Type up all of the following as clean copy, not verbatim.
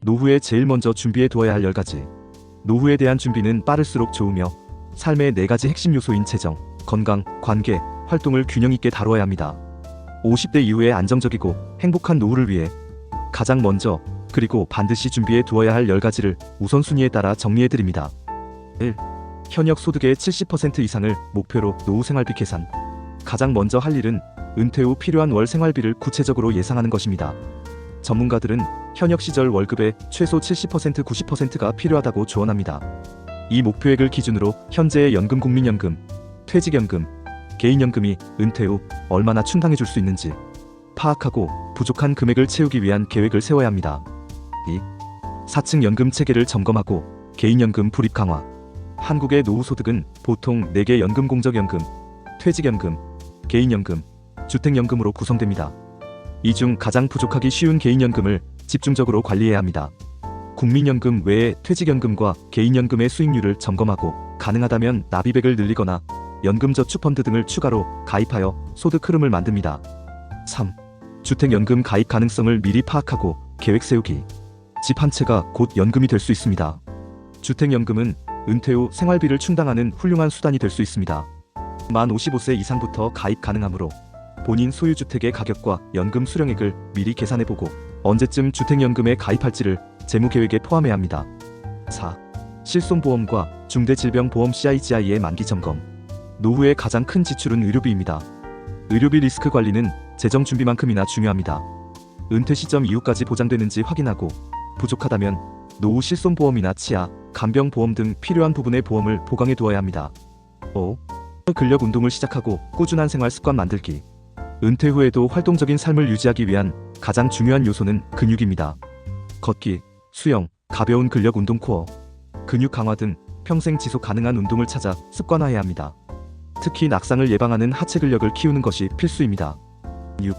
노후에 제일 먼저 준비해 두어야 할 10가지. 노후에 대한 준비는 빠를수록 좋으며 삶의 4가지 핵심 요소인 재정, 건강, 관계, 활동을 균형 있게 다루어야 합니다. 50대 이후에 안정적이고 행복한 노후를 위해 가장 먼저 그리고 반드시 준비해 두어야 할 10가지를 우선순위에 따라 정리해 드립니다. 1. 현역 소득의 70% 이상을 목표로 노후 생활비 계산. 가장 먼저 할 일은 은퇴 후 필요한 월 생활비를 구체적으로 예상하는 것입니다. 전문가들은 현역 시절 월급의 최소 70% 90%가 필요하다고 조언합니다. 이 목표액을 기준으로 현재의 연금, 국민연금, 퇴직연금, 개인연금이 은퇴 후 얼마나 충당해 줄 수 있는지 파악하고 부족한 금액을 채우기 위한 계획을 세워야 합니다. 2. 4층 연금 체계를 점검하고 개인연금 불입 강화. 한국의 노후소득은 보통 4개 연금, 공적연금, 퇴직연금, 개인연금, 주택연금으로 구성됩니다. 이 중 가장 부족하기 쉬운 개인연금을 집중적으로 관리해야 합니다. 국민연금 외에 퇴직연금과 개인연금의 수익률을 점검하고 가능하다면 납입액을 늘리거나 연금저축펀드 등을 추가로 가입하여 소득 흐름을 만듭니다. 3. 주택연금 가입 가능성을 미리 파악하고 계획 세우기. 집 한 채가 곧 연금이 될 수 있습니다. 주택연금은 은퇴 후 생활비를 충당하는 훌륭한 수단이 될 수 있습니다. 만 55세 이상부터 가입 가능하므로 본인 소유주택의 가격과 연금 수령액을 미리 계산해보고 언제쯤 주택연금에 가입할지를 재무계획에 포함해야 합니다. 4. 실손보험과 중대질병보험 CIGI의 만기 점검. 노후의 가장 큰 지출은 의료비입니다. 의료비 리스크 관리는 재정 준비만큼이나 중요합니다. 은퇴 시점 이후까지 보장되는지 확인하고 부족하다면 노후 실손보험이나 치아, 간병보험 등 필요한 부분의 보험을 보강해 두어야 합니다. 5. 근력 운동을 시작하고 꾸준한 생활 습관 만들기. 은퇴 후에도 활동적인 삶을 유지하기 위한 가장 중요한 요소는 근육입니다. 걷기, 수영, 가벼운 근력 운동 코어, 근육 강화 등 평생 지속 가능한 운동을 찾아 습관화해야 합니다. 특히 낙상을 예방하는 하체 근력을 키우는 것이 필수입니다. 6.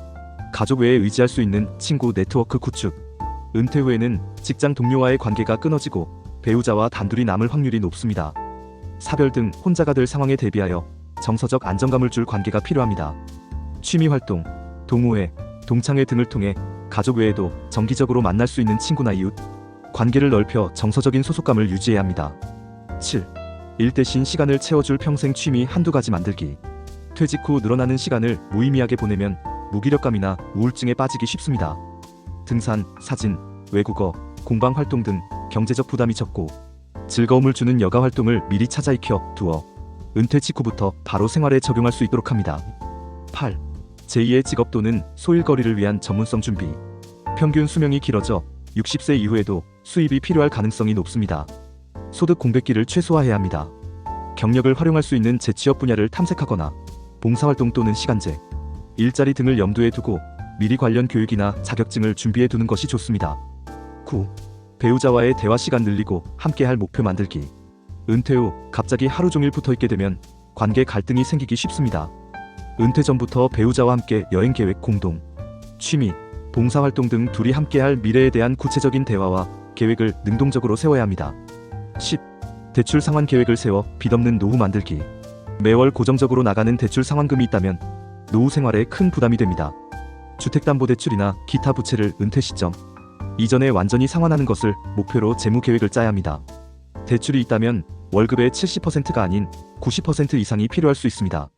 가족 외에 의지할 수 있는 친구 네트워크 구축. 은퇴 후에는 직장 동료와의 관계가 끊어지고 배우자와 단둘이 남을 확률이 높습니다. 사별 등 혼자가 될 상황에 대비하여 정서적 안정감을 줄 관계가 필요합니다. 취미활동, 동호회, 동창회 등을 통해 가족 외에도 정기적으로 만날 수 있는 친구나 이웃, 관계를 넓혀 정서적인 소속감을 유지해야 합니다. 7. 일 대신 시간을 채워줄 평생 취미 한두 가지 만들기. 퇴직 후 늘어나는 시간을 무의미하게 보내면 무기력감이나 우울증에 빠지기 쉽습니다. 등산, 사진, 외국어, 공방 활동 등 경제적 부담이 적고 즐거움을 주는 여가 활동을 미리 찾아 익혀 두어 은퇴 직후부터 바로 생활에 적용할 수 있도록 합니다. 8. 제2의 직업 또는 소일거리를 위한 전문성 준비. 평균 수명이 길어져 60세 이후에도 수입이 필요할 가능성이 높습니다. 소득 공백기를 최소화해야 합니다. 경력을 활용할 수 있는 재취업 분야를 탐색하거나 봉사활동 또는 시간제, 일자리 등을 염두에 두고 미리 관련 교육이나 자격증을 준비해 두는 것이 좋습니다. 9. 배우자와의 대화 시간 늘리고 함께할 목표 만들기. 은퇴 후 갑자기 하루 종일 붙어있게 되면 관계 갈등이 생기기 쉽습니다. 은퇴 전부터 배우자와 함께 여행 계획 공동, 취미, 봉사활동 등 둘이 함께할 미래에 대한 구체적인 대화와 계획을 능동적으로 세워야 합니다. 10. 대출 상환 계획을 세워 빚 없는 노후 만들기. 매월 고정적으로 나가는 대출 상환금이 있다면 노후 생활에 큰 부담이 됩니다. 주택담보대출이나 기타 부채를 은퇴 시점 이전에 완전히 상환하는 것을 목표로 재무 계획을 짜야 합니다. 대출이 있다면 월급의 70%가 아닌 90% 이상이 필요할 수 있습니다.